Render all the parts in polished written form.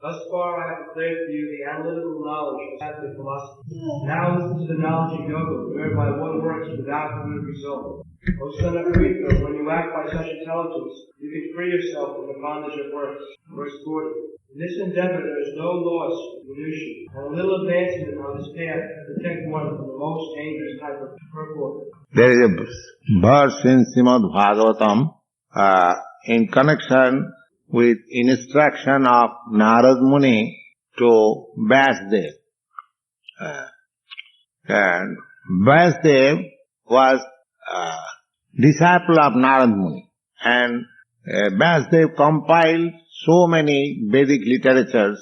Thus far I have declared for you the analytical knowledge of Catholic philosophy. Now listen to the knowledge of yoga, whereby one works without good result. O son of Krishna, when you act by such intelligence, you can free yourself from the bondage of works. Verse 40. In this endeavor there is no loss of minutiae, and a little advancement on this path can protect one from the most dangerous type of purport. There is a verse in Srimad Bhagavatam in connection with instruction of Narad Muni to Vasudev. And Vasudev was disciple of Narad Muni, and Vasudev compiled so many Vedic literatures,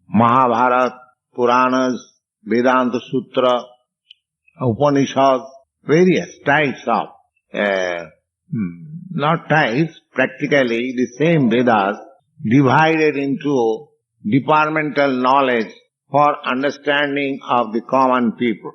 Mahabharata, Puranas, Vedanta Sutra, Upanishads, various types of, not types, practically the same Vedas divided into departmental knowledge for understanding of the common people.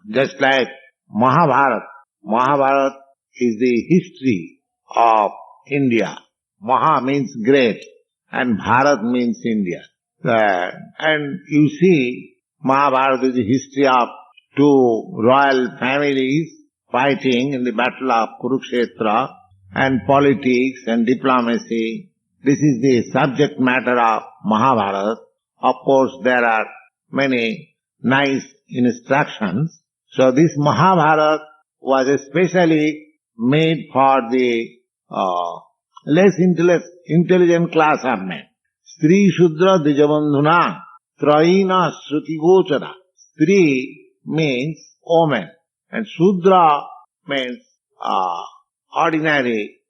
Just like Mahabharata. Mahabharata is the history of India. Maha means great and Bharat means India. And you see, Mahabharata is the history of two royal families fighting in the battle of Kurukshetra, and politics and diplomacy. This is the subject matter of Mahabharata. Of course, there are many nice instructions. So this Mahabharata was especially made for the less intelligent class of men. Stri Shudra Dijabandhuna Traina Shruti Gochara. Stri means woman, and Shudra means ordinary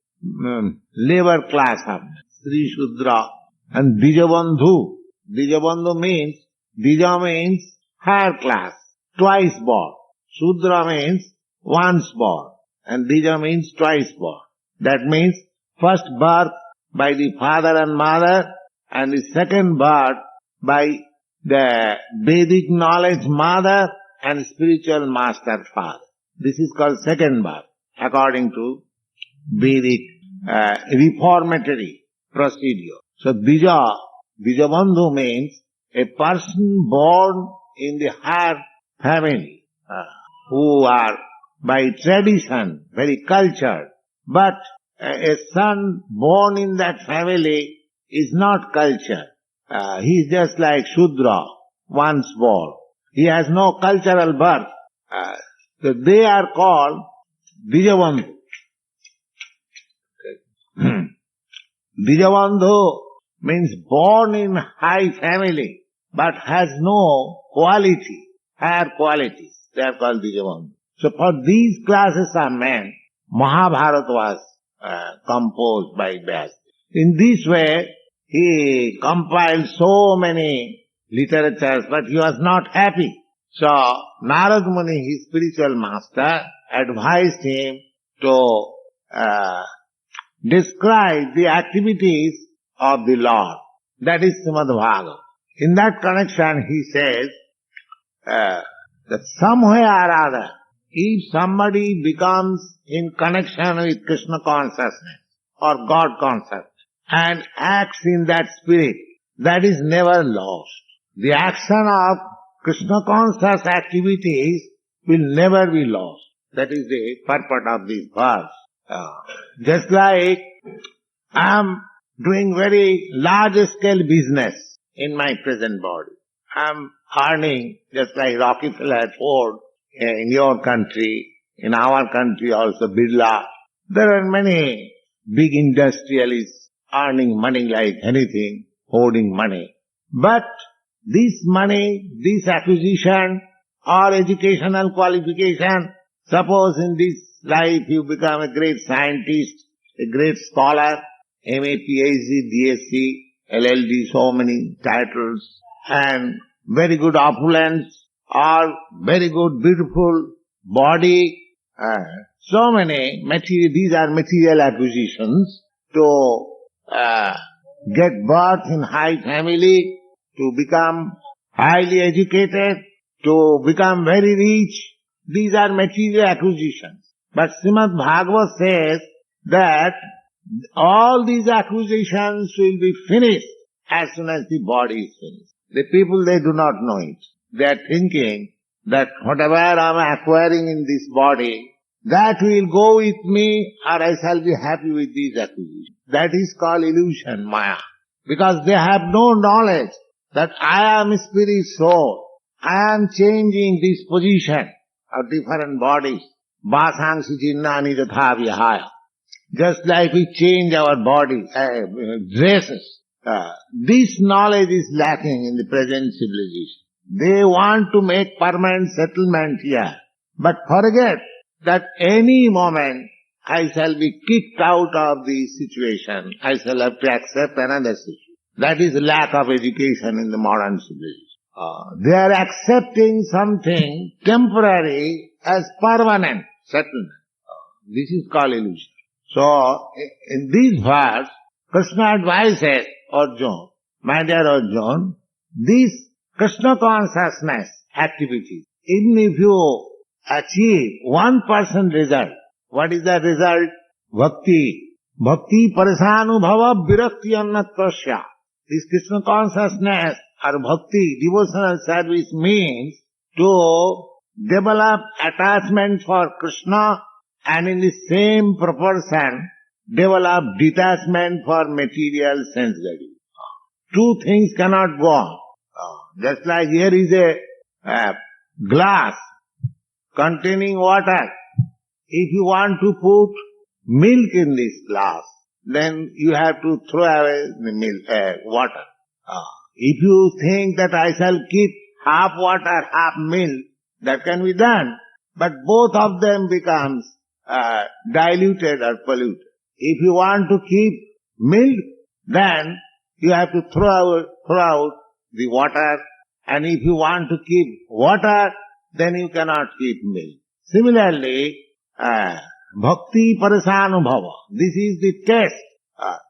labor class of men. Stri Shudra. And Dijabandhu. Dijabandhu means, Dija means higher class, twice born. Shudra means once born, and Dija means twice born. That means first birth by the father and mother, and the second birth by the Vedic knowledge mother and spiritual master father. This is called second birth, according to Vedic reformatory procedure. So Dijabandhu means a person born in the higher family, who are by tradition very cultured, but a son born in that family is not cultured. He is just like Shudra, once born. He has no cultural birth. So they are called Dijabandhu. Dijabandhu means born in high family, but has no quality, higher qualities. They are called Dijabandhu. So for these classes of men, Mahabharata was composed by Vyasa. In this way, he compiled so many literatures, but he was not happy. So Narad Muni, his spiritual master, advised him to describe the activities of the Lord. That is Srimad Bhagavatam. In that connection, he says that somewhere or other, if somebody becomes in connection with Krishna consciousness or God consciousness and acts in that spirit, that is never lost. The action of Krishna conscious activities will never be lost. That is the purport of this verse. Just like I am doing very large scale business in my present body. I am earning just like Rockefeller, Ford in your country, in our country also Birla. There are many big industrialists earning money like anything, hoarding money. But this money, this acquisition or educational qualification, suppose in this life you become a great scientist, a great scholar, MA, PhD, DSc, LLD, so many titles, and very good opulence, or very good, beautiful body, so many material, these are material acquisitions to get birth in high family, to become highly educated, to become very rich. These are material acquisitions. But Srimad Bhagavatam says that all these acquisitions will be finished as soon as the body is finished. The people, they do not know it. They are thinking that whatever I am acquiring in this body, that will go with me or I shall be happy with these acquisitions. That is called illusion, Maya. Because they have no knowledge that I am spirit soul. I am changing this position of different bodies. Vasangsi chinnani tatha vihaya. Just like we change our body, dresses. This knowledge is lacking in the present civilization. They want to make permanent settlement here, but forget that any moment I shall be kicked out of the situation. I shall have to accept another situation. That is lack of education in the modern civilization. They are accepting something temporary as permanent settlement. This is called illusion. So, in this verse, Krishna advises Arjuna, my dear Arjuna, this Krishna consciousness activity, even if you achieve 1% result, what is the result? Bhakti. Bhakti parasanubhava virakti annatrasya. This Krishna consciousness or bhakti, devotional service means to develop attachment for Krishna and in the same proportion develop detachment for material sense gratification. Two things cannot go on. Just like here is a glass containing water. If you want to put milk in this glass, then you have to throw away the milk, water. If you think that I shall keep half water, half milk, that can be done. But both of them becomes diluted or polluted. If you want to keep milk, then you have to throw out the water. And if you want to keep water, then you cannot keep milk. Similarly, bhakti parasanubhava. This is the test.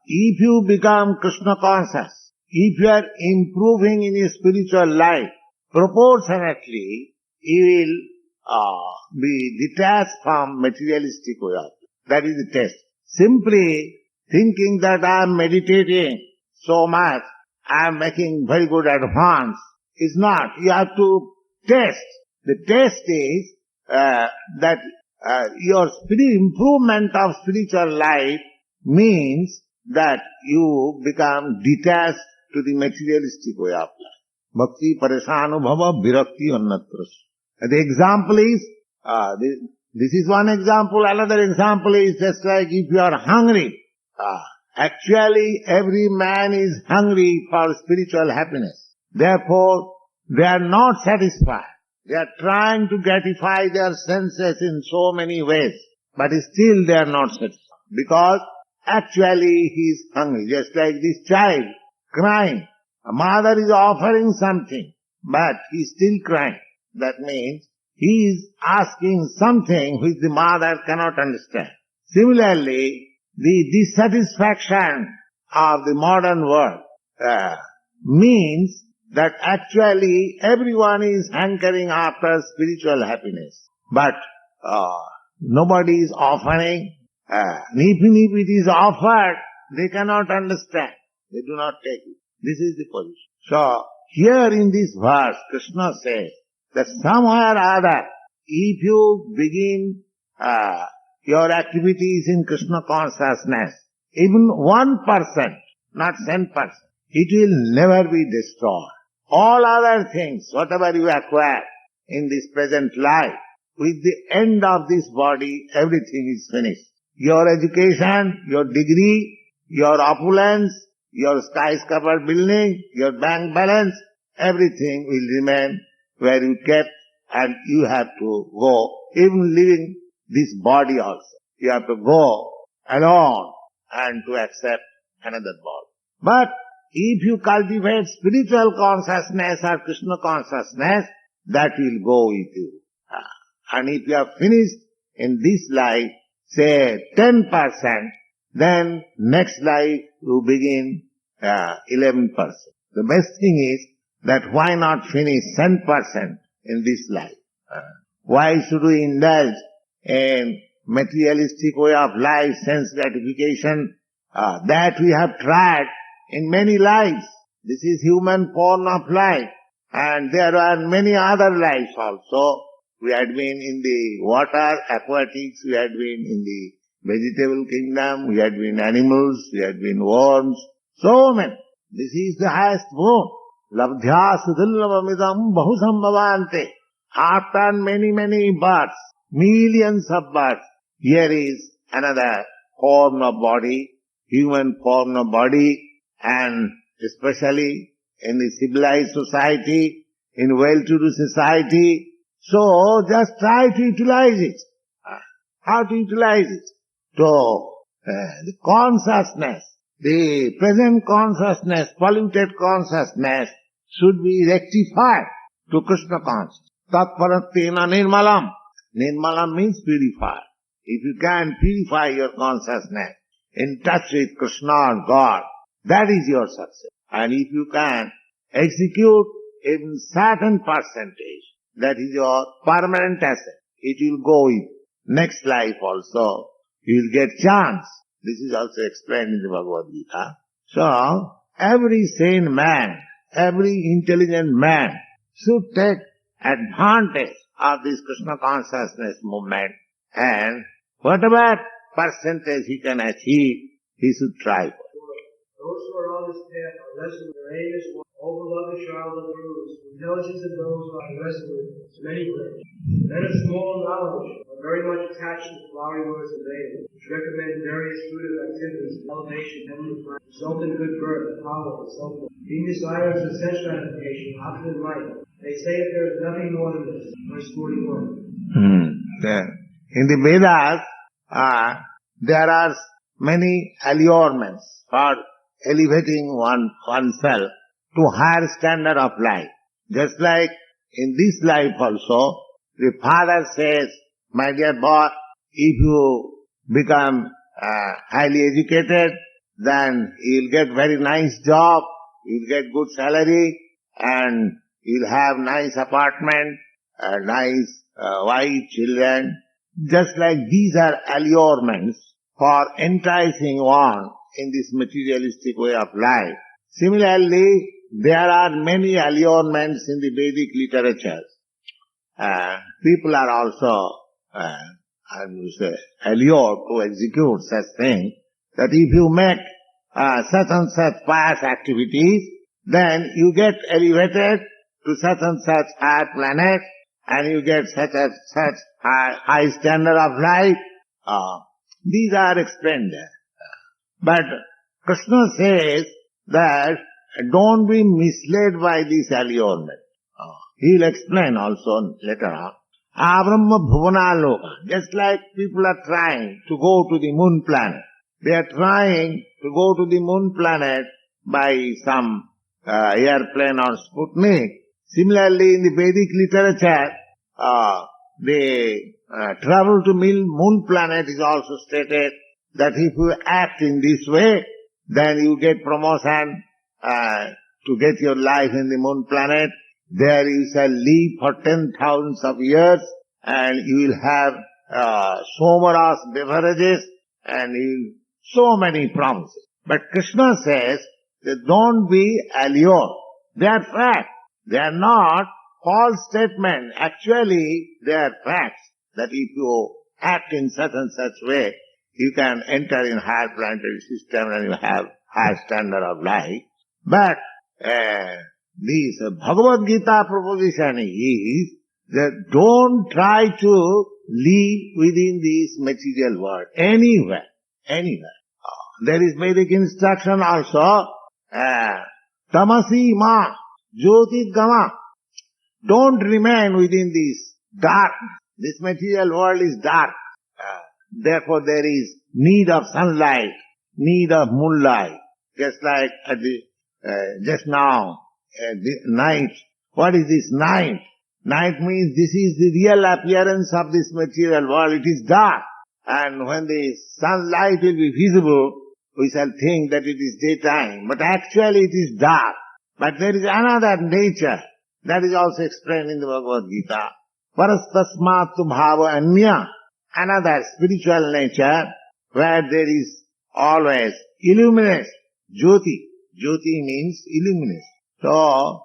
If you become Krishna conscious, if you are improving in your spiritual life, proportionately, you will be detached from materialistic way of life. That is the test. Simply thinking that I am meditating so much, I am making very good advance, is not. You have to test. The test is that your improvement of spiritual life means that you become detached to the materialistic way of life. Bhakti parasanubhava virakti annatras. The example is, this is one example. Another example is just like if you are hungry. Actually, every man is hungry for spiritual happiness. Therefore, they are not satisfied. They are trying to gratify their senses in so many ways. But still they are not satisfied. Because actually he is hungry. Just like this child crying. A mother is offering something, but he is still crying. That means he is asking something which the mother cannot understand. Similarly, the dissatisfaction of the modern world means that actually everyone is hankering after spiritual happiness. But nobody is offering. Even if it is offered, they cannot understand. They do not take it. This is the position. So, here in this verse, Krishna says that somewhere or other, if you begin your activities in Krishna consciousness, even 1%, not 10%, it will never be destroyed. All other things, whatever you acquire in this present life, with the end of this body, everything is finished. Your education, your degree, your opulence, your skyscraper building, your bank balance, everything will remain where you kept, and you have to go, even leaving this body also. You have to go alone and to accept another body. But if you cultivate spiritual consciousness or Krishna consciousness, that will go with you. And if you have finished in this life, say 10%, then next life you begin 11%. The best thing is that why not finish 10% in this life? Why should we indulge in materialistic way of life, sense gratification, that we have tried in many lives. This is human form of life. And there are many other lives also. We had been in the water, aquatics, we had been in the vegetable kingdom, we had been animals, we had been worms, so many. This is the highest boon. Labdhya sudillavamidam bahusambhavante. After many births, millions of births, here is another form of body, human form of body, and especially in the civilized society, in well-to-do society. So just try to utilize it. How to utilize it? So the consciousness, the present consciousness, polluted consciousness should be rectified to Krishna consciousness. Tatparatena nirmalam. Nirmalam means purified. If you can purify your consciousness, in touch with Krishna or God, that is your success. And if you can execute in certain percentage, that is your permanent asset. It will go in next life also. You will get chance. This is also explained in the Bhagavad Gita. So, every sane man, every intelligent man should take advantage of this Krishna consciousness movement, and whatever percentage he can achieve, he should try for. Those who are on this path are restless. Their aim is one. Overloving child of rules. Intelligence of those who are restless is many branches. Men of small knowledge are very much attached to the flowery words of Vedas, which recommend various fruitive activities, elevation, heavenly plans, result in good birth, power, and so forth. Being desirous of sense gratification, opposite right, they say that there is nothing more than this. Verse 41. In the Vedas, there are many allurements for elevating oneself to higher standard of life. Just like in this life also, the father says, my dear boy, if you become highly educated, then you'll get very nice job, you'll get good salary, and you'll have nice apartment, nice wife, children. Just like these are allurements for enticing one in this materialistic way of life. Similarly, there are many allurements in the Vedic literatures. People are also, allured to execute such things, that if you make such and such pious activities, then you get elevated to such and such higher planet, and you get such and such high standard of life. These are explained there. But Krishna says that don't be misled by this allurement. He will explain also later on. Abrahma bhuvana loka. Just like people are trying to go to the moon planet. They are trying to go to the moon planet by some airplane or Sputnik. Similarly, in the Vedic literature, the travel to moon planet is also stated that if you act in this way, then you get promotion to get your life in the moon planet. There you shall live for 10,000 of years, and you will have somaras beverages, and so many promises. But Krishna says that don't be allured. They are facts. They are not false statements. Actually, they are facts. That if you act in such and such way, you can enter in higher planetary system and you have higher standard of life. But this Bhagavad Gita proposition is that don't try to live within this material world, anywhere. There is Vedic instruction also, tamasi ma jyotit gama. Don't remain within this darkness. This material world is dark. Therefore there is need of sunlight, need of moonlight. Just like just now, night. What is this night? Night means this is the real appearance of this material world. It is dark. And when the sunlight will be visible, we shall think that it is daytime. But actually it is dark. But there is another nature. That is also explained in the Bhagavad Gita. Parastasmatu bhava anya. Another spiritual nature where there is always illumination. Jyoti. Jyoti means illumination. So,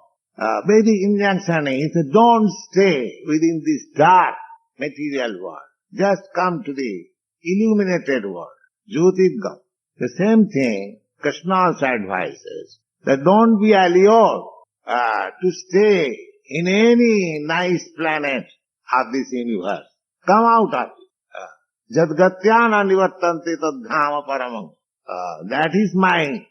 Vedic injunction is don't stay within this dark material world. Just come to the illuminated world. Jyotirgam. The same thing Krishna also advises, that don't be allured to stay in any nice planet of this universe. Come out of it. Jadgatyana nivartante tadhama paramam. That is my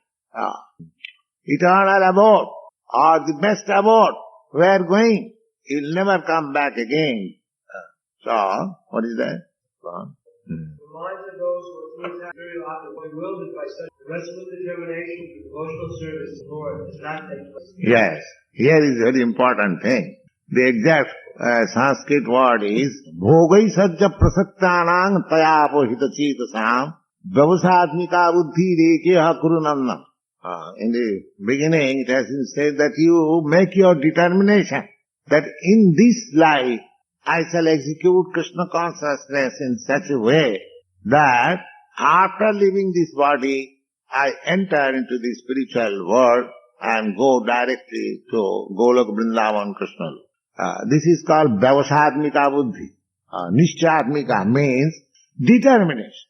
eternal abode, or the best abode. We are going. You'll never come back again. So, what is that? The minds of those who are material objects are bewildered by such restless determination to devotional service to the Lord does not take place. Yes, here is very important thing. The exact Sanskrit word is bhogai sajja prasaktanang tayapohita chetasam vyavasatmika buddhi rekeha kurunanna. In the beginning it has been said that you make your determination that in this life I shall execute Krishna consciousness in such a way that after leaving this body, I enter into the spiritual world and go directly to Golok Vrindavan Krishna. This is called Vyavasadmika Buddhi. Nishchatmika means determination.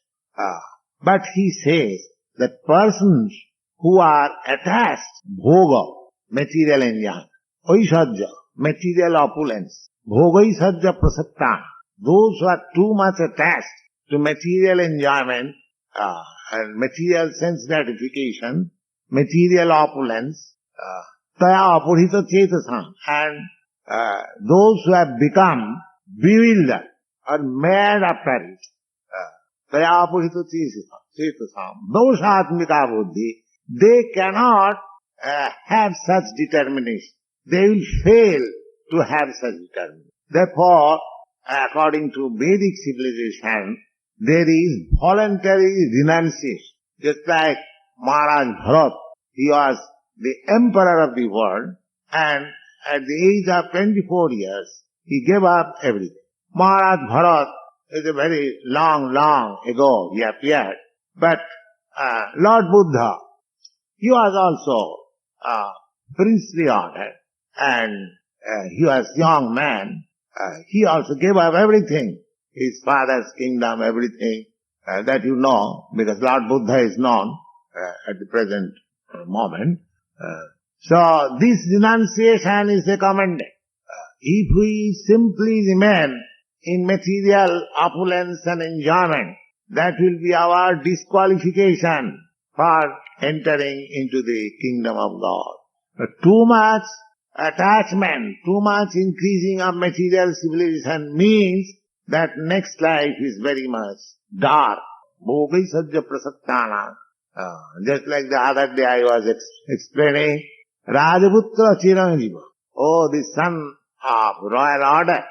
But he says that persons who are attached, bhoga, material enjoyment, oishadja, material opulence, bhogai sajja prasakta, those who are too much attached to material enjoyment and material sense gratification, material opulence, taya apurhita chetasam, and those who have become bewildered or mad after it, taya apurhita chetasam, doshatmika buddhi, they cannot have such determination. They will fail to have such determination. Therefore, according to Vedic civilization, there is voluntary renunciation. Just like Maharaj Bharat, he was the emperor of the world, and at the age of 24 years, he gave up everything. Maharaj Bharat is a very long ago he appeared, but Lord Buddha, he was also princely order, and he was young man. He also gave up everything, his father's kingdom, everything that you know, because Lord Buddha is known at the present moment. So this renunciation is recommended. If we simply remain in material opulence and enjoyment, that will be our disqualification for entering into the kingdom of God. But too much attachment, too much increasing of material civilization means that next life is very much dark. Bhogai sajja prasaktana. Just like the other day I was explaining, Rajaputra Chiranjiva. Oh, the son of royal order,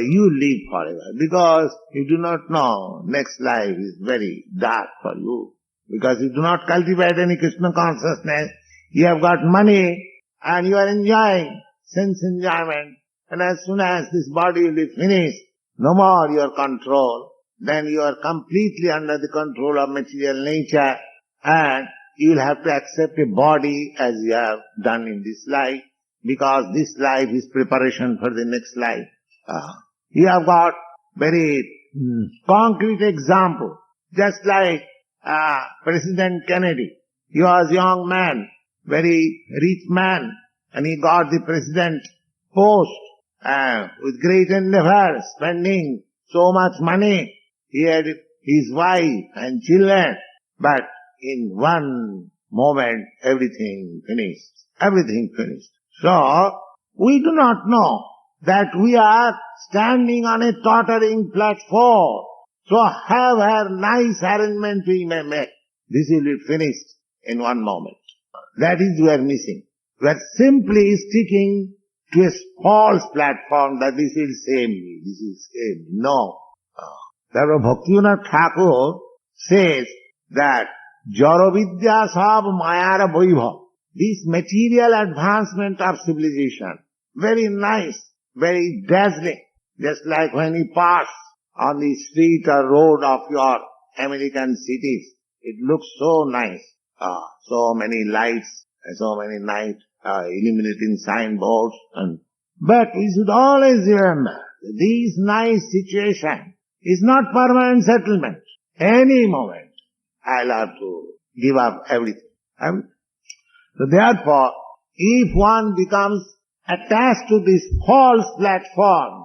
you live forever, because you do not know next life is very dark for you. Because you do not cultivate any Krishna consciousness, you have got money and you are enjoying sense enjoyment, and as soon as this body will be finished, no more your control, then you are completely under the control of material nature, and you will have to accept a body as you have done in this life, because this life is preparation for the next life. You have got very concrete example, just like President Kennedy. He was a young man, very rich man, and he got the president post with great endeavor, spending so much money. He had his wife and children, but in one moment everything finished. Everything finished. So, we do not know that we are standing on a tottering platform. So however nice arrangement we may make, this will be finished in one moment. That is we are missing. We are simply sticking to a false platform that this will save me, this will save me. No. Therefore Bhaktivinoda Thakur says that Jaro Vidya Sab Mayara Vaibhav, this material advancement of civilization, very nice, very dazzling, just like when you pass on the street or road of your American cities, it looks so nice. So many lights so many nice illuminating signboards. But we should always remember, this nice situation is not permanent settlement. Any moment, I'll have to give up everything. So therefore, if one becomes attached to this false platform,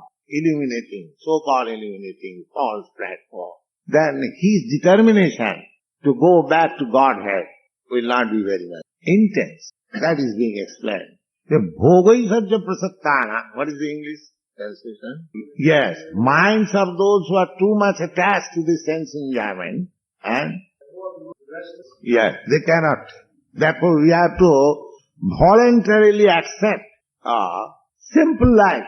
so-called illuminating false platform, then his determination to go back to Godhead will not be very much intense. That is being explained. The bhogaisarja prasattana, what is the English translation? Yes, minds of those who are too much attached to the sense enjoyment, and yes, they cannot. Therefore we have to voluntarily accept a simple life.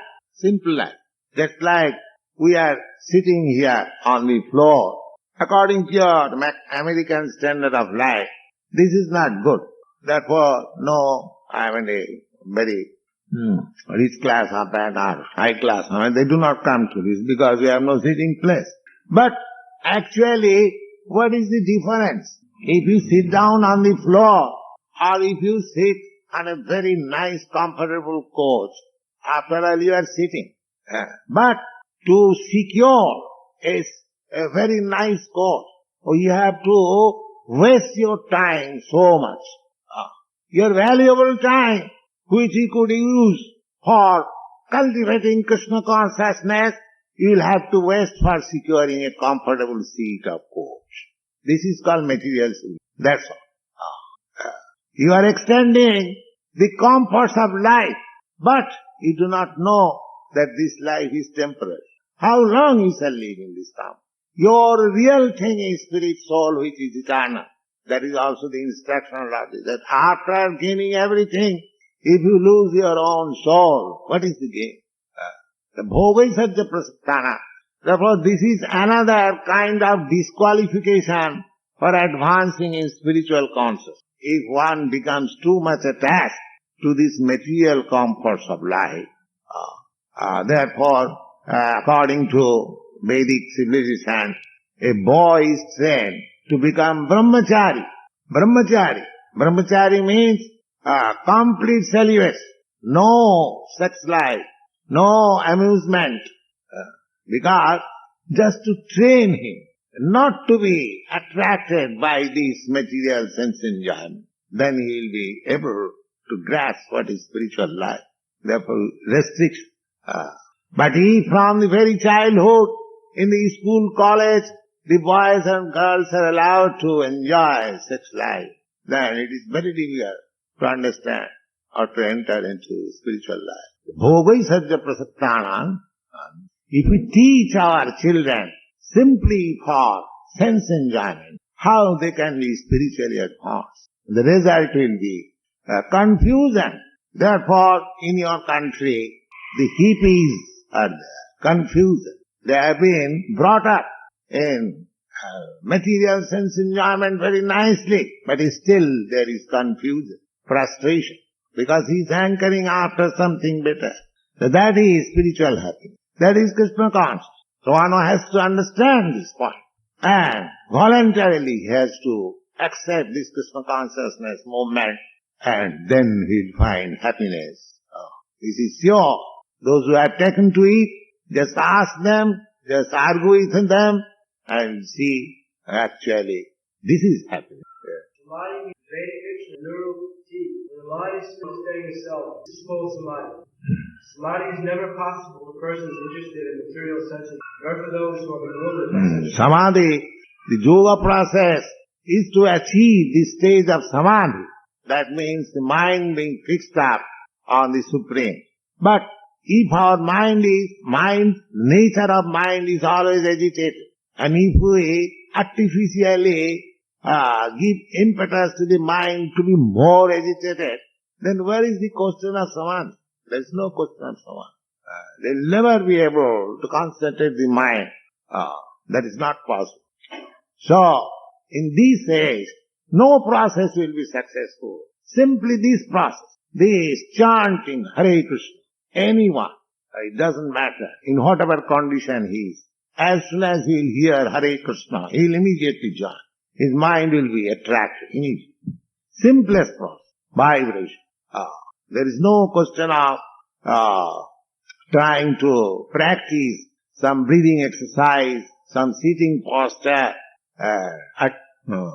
Just like we are sitting here on the floor, according to your American standard of life, this is not good. Therefore, no, I am a very rich class or high class, they do not come to this because we have no sitting place. But actually, what is the difference? If you sit down on the floor or if you sit on a very nice, comfortable couch, after all you are sitting. But to secure a very nice couch, you have to waste your time so much. Your valuable time, which you could use for cultivating Krishna consciousness, you will have to waste for securing a comfortable seat of couch. This is called materialism. That's all. You are extending the comforts of life, but you do not know that this life is temporary. How long you shall live in this comfort? Your real thing is spirit soul, which is eternal. That is also the instructional logic, that after gaining everything, if you lose your own soul, what is the gain? The bhogaisarja prasattana. Therefore, this is another kind of disqualification for advancing in spiritual consciousness. If one becomes too much attached to these material comforts of life, therefore, according to Vedic civilization, a boy is trained to become brahmachari. Brahmachari means complete celibacy. No sex life, no amusement. Because just to train him not to be attracted by this material sense enjoyment, then he will be able to grasp what is spiritual life. Therefore, restriction. But if from the very childhood, in the school, college, the boys and girls are allowed to enjoy sex life, then it is very difficult to understand or to enter into spiritual life. Bhogaisarja prasattana. If we teach our children simply for sense enjoyment, how they can be spiritually advanced, the result will be confusion. Therefore, in your country, the hippies are there, confusion. They have been brought up in material sense enjoyment very nicely, but still there is confusion, frustration, because he is hankering after something better. So that is spiritual happiness. That is Krishna consciousness. So one has to understand this point. And voluntarily he has to accept this Krishna consciousness movement, and then he'll find happiness. This is sure. Those who have taken to it, just ask them, just argue with them, and see, actually, this is happiness. Samadhi means Vedic and neural fatigue. When the mind is still understanding itself, this is called samadhi. Samadhi is never possible for persons interested in material senses, nor for those who are bewildered by senses. Samadhi, the yoga process, is to achieve the stage of samadhi. That means the mind being fixed up on the Supreme. But if our nature of mind is always agitated, and if we artificially give impetus to the mind to be more agitated, then where is the question of samadhi? There is no question of samadhi. They will never be able to concentrate the mind. That is not possible. So, in this age, no process will be successful. Simply this process, this chanting Hare Krishna. Anyone, it doesn't matter, in whatever condition he is, as soon as he will hear Hare Krishna, he will immediately join. His mind will be attracted immediately. Simplest process. vibration. There is no question of trying to practice some breathing exercise, some sitting posture,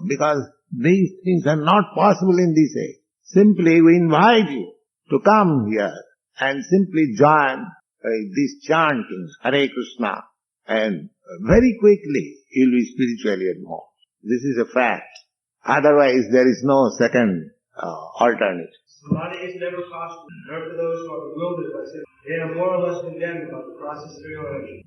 because these things are not possible in this age. Simply we invite you to come here and simply join this chanting, Hare Krishna, and very quickly you'll be spiritually advanced. This is a fact. Otherwise there is no second alternative. Samadhi is never possible, nor for those who are bewildered by sin. They are more or less condemned by the process of realization.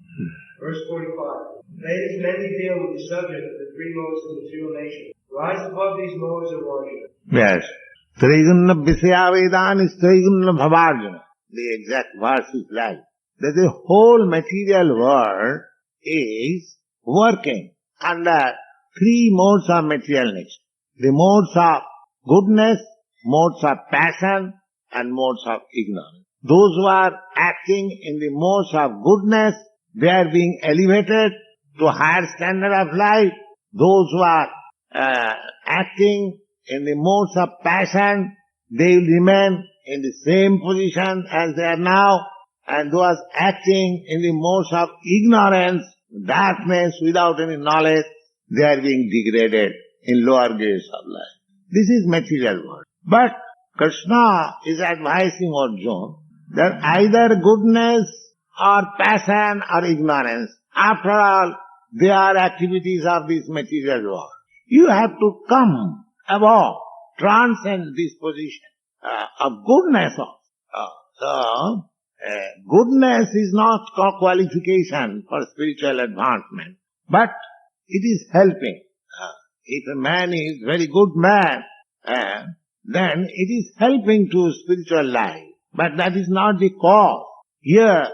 Verse 45. Vedas mainly deal with the subject of the three modes of material nature. Rise above these modes of origin. Yes. Trigunna Visaya Vedana is Trigunna Bhavarjana. The exact verse is like that the whole material world is working under three modes of material nature. The modes of goodness, modes of passion, and modes of ignorance. Those who are acting in the modes of goodness, they are being elevated to a higher standard of life. Those who are acting in the modes of passion, they will remain in the same position as they are now. And those acting in the modes of ignorance, darkness, without any knowledge, they are being degraded in lower grades of life. This is material world. But Krishna is advising Arjuna that either goodness or passion or ignorance, after all, they are activities of this material world. You have to come above, transcend this position of goodness also. Goodness is not qualification for spiritual advancement, but it is helping. If a man is very good man, then it is helping to spiritual life. But that is not the cause. Here,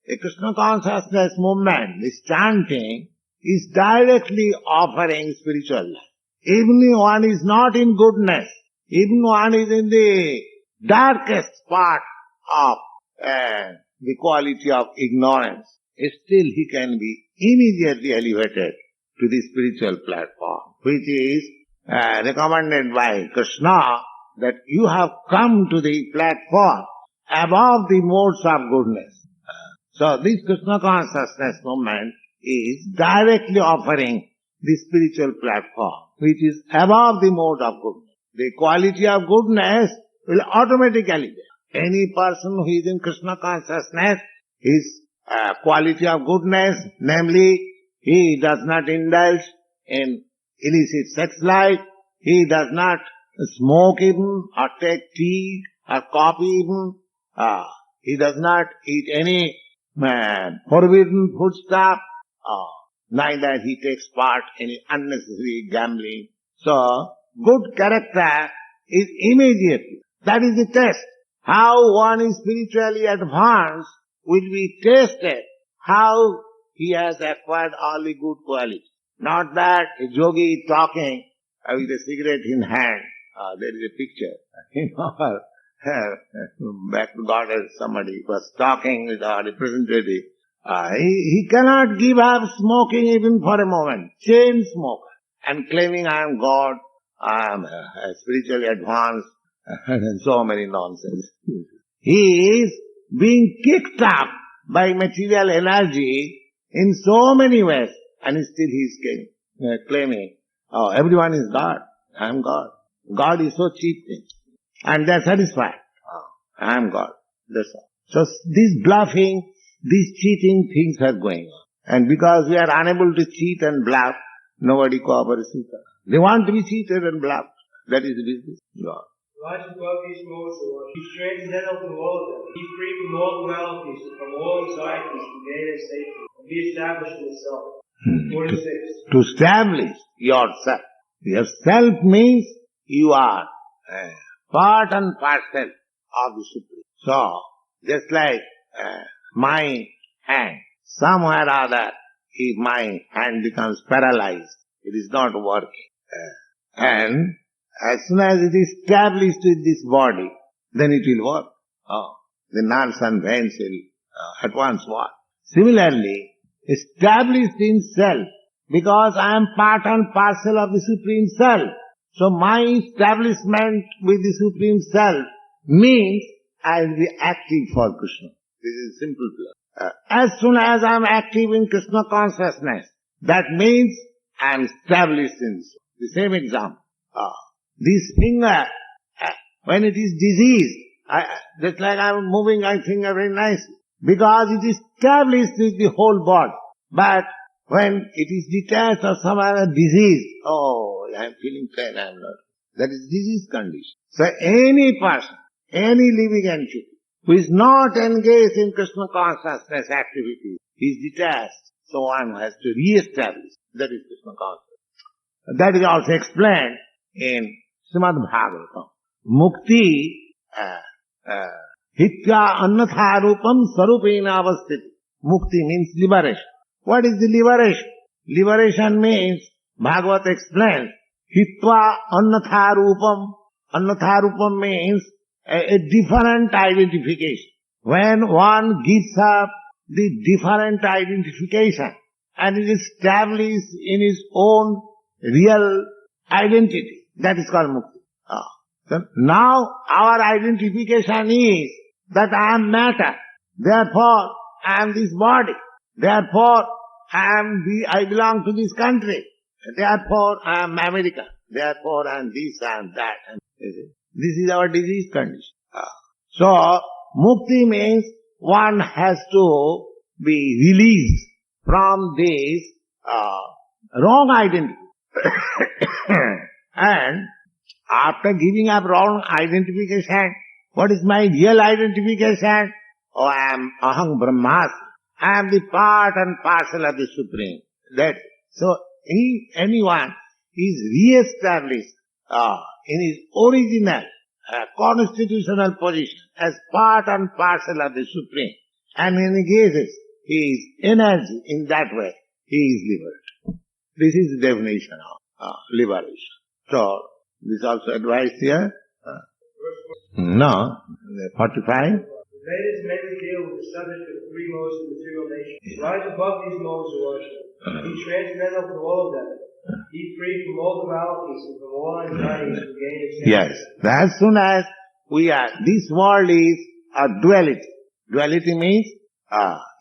a Krishna consciousness movement, this chanting, is directly offering spiritual life. Even if one is not in goodness, even one is in the darkest part of the quality of ignorance, still he can be immediately elevated to the spiritual platform, which is recommended by Krishna, that you have come to the platform above the modes of goodness. So this Krishna consciousness movement is directly offering the spiritual platform, which is above the mode of goodness. The quality of goodness will automatically be. Any person who is in Krishna consciousness, his quality of goodness, namely, he does not indulge in illicit sex life, he does not smoke even, or take tea, or coffee even, he does not eat any forbidden food stuff, neither he takes part in any unnecessary gambling. So, good character is immediately. That is the test. How one is spiritually advanced will be tested how he has acquired all the good qualities. Not that a yogi is talking with a cigarette in hand. There is a picture. Back to Goddess, somebody was talking with our representative. He cannot give up smoking even for a moment. Chain smoker. And claiming I am God, I am spiritually advanced, and so many nonsense. He is being kicked up by material energy in so many ways, and still he is claiming, oh, everyone is God, I am God. God is so cheap thing. And they are satisfied. I am God. That's all. So this bluffing, these cheating things are going on. And because we are unable to cheat and bluff, nobody cooperates with us. They want to be cheated and bluffed. That is the business. God. Rise above these modes, Lord. Be straight and gentle from all of them. Be free from all dualities and from all anxieties to gain and safety. And be established in yourself. 46. To establish yourself. Yourself means you are part and parcel of the Supreme. So, just like my hand, somewhere or other, if my hand becomes paralyzed, it is not working. And as soon as it is established with this body, then it will work. The nerves and veins will at once work. Similarly, established in self, because I am part and parcel of the Supreme Self. So my establishment with the Supreme Self means I will be active for Krishna. This is simple plan. As soon as I am active in Krishna consciousness, that means I am established in this. The same example. This finger, when it is diseased, just like I am moving my finger very nicely, because it is established with the whole body. But when it is detached or some other disease, I am feeling pain, I am not. That is disease condition. So any person, any living entity who is not engaged in Krishna consciousness activity is detached. So one has to re-establish. That is Krishna consciousness. That is also explained in Srimad Bhagavatam. Mukti hitya annatharupam sarupena avasthiti. Mukti means liberation. What is the liberation? Liberation means, Bhagavad explains, hitva annatharupam. Annatharupam means a different identification. When one gives up the different identification and is established in his own real identity, that is called mukti. So now our identification is that I am matter, therefore I am this body, therefore I belong to this country, therefore I am America, therefore I am this, I am that. And this is our disease condition. So mukti means one has to be released from this wrong identity. And after giving up wrong identification, what is my real identification? I am Aham Brahmasmi. I am the part and parcel of the Supreme. So anyone is re-established in his original constitutional position as part and parcel of the Supreme and engages his energy in that way, he is liberated. This is the definition of liberation. So, this is also advised here. No, 45. The Vedas mainly deal with the subject of three modes of material nature. Rise above these modes of worship. Be transcendental to all of them. Be free from all dualities and from all anxieties to gain expansion. Yes. As soon as this world is a duality. Duality means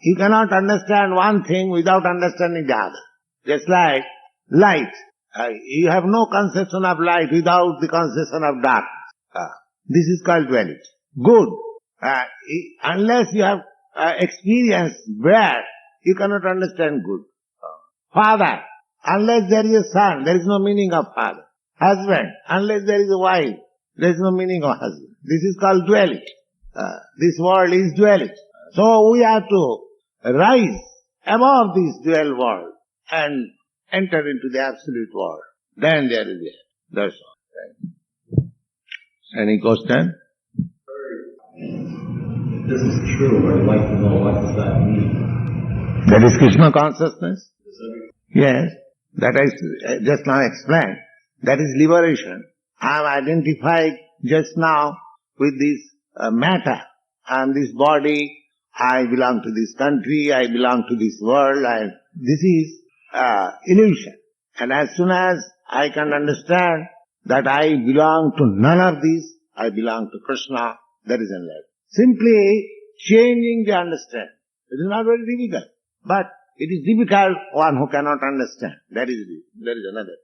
you cannot understand one thing without understanding the other. Just like light. You have no conception of light without the conception of darkness. This is called duality. Good. Unless you have experienced bad, you cannot understand good. Father. Unless there is a son, there is no meaning of father. Husband. Unless there is a wife, there is no meaning of husband. This is called duality. This world is duality. So we have to rise above this dual world and enter into the absolute world. Then there is it. That's all. Any question? If this is true, I'd like to know what does that mean? That is Krishna consciousness. Yes. That I just now explained. That is liberation. I am identified just now with this matter. I am this body. I belong to this country. I belong to this world. This is illusion. And as soon as I can understand that I belong to none of these, I belong to Krishna, that is enlightenment. Simply changing the understanding. It is not very difficult. But it is difficult one who cannot understand. That is another.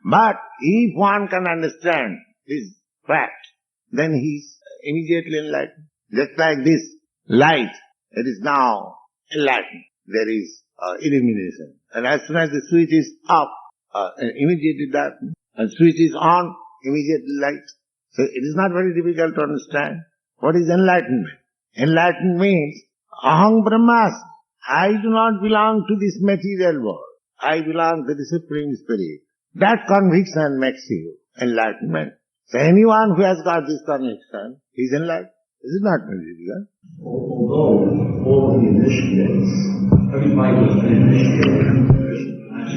But if one can understand this fact, then he is immediately enlightened. Just like this light, it is now enlightened. There is illumination. And as soon as the switch is off, immediately darkness. And switch is on, immediately light. So it is not very difficult to understand. What is enlightenment? Enlightenment means, Aham Brahmasmi. I do not belong to this material world. I belong to the Supreme Spirit. That conviction makes you enlightenment. So anyone who has got this conviction is enlightened. This is not very difficult. Although all the initiates, everybody was initiated.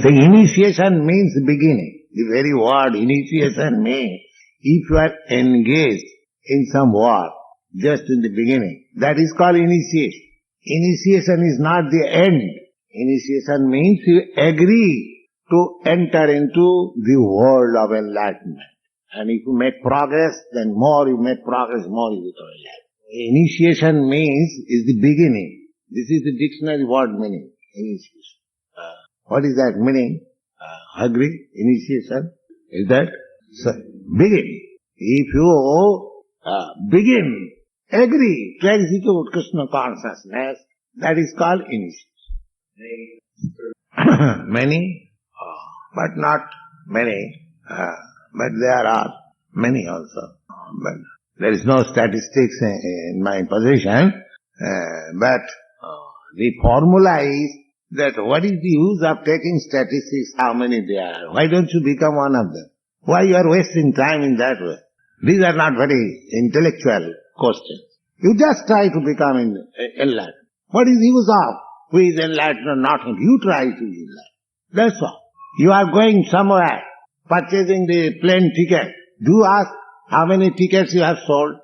The initiation means beginning. The very word initiation means if you are engaged in some work just in the beginning, that is called initiation. Initiation is not the end. Initiation means you agree to enter into the world of enlightenment. And if you make progress, then more you make progress, more you become enlightened. Initiation means is the beginning. This is the dictionary word meaning. Initiation. What is that meaning? Agree? Initiation is that begin. If you begin, agree to execute Krishna consciousness, that is called initiation. Many, but not many, but there are many also. But there is no statistics in my possession, but the formula is that what is the use of taking statistics, how many there are? Why don't you become one of them? Why you are wasting time in that way? These are not very intellectual questions. You just try to become enlightened. What is the use of who is enlightened or not? You try to be enlightened. That's all. You are going somewhere, purchasing the plane ticket. Do ask how many tickets you have sold.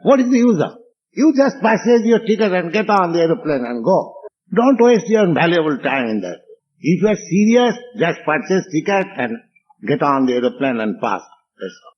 What is the use of? You just purchase your ticket and get on the aeroplane and go. Don't waste your valuable time in that. If you are serious, just purchase ticket and get on the aeroplane and pass. That's all.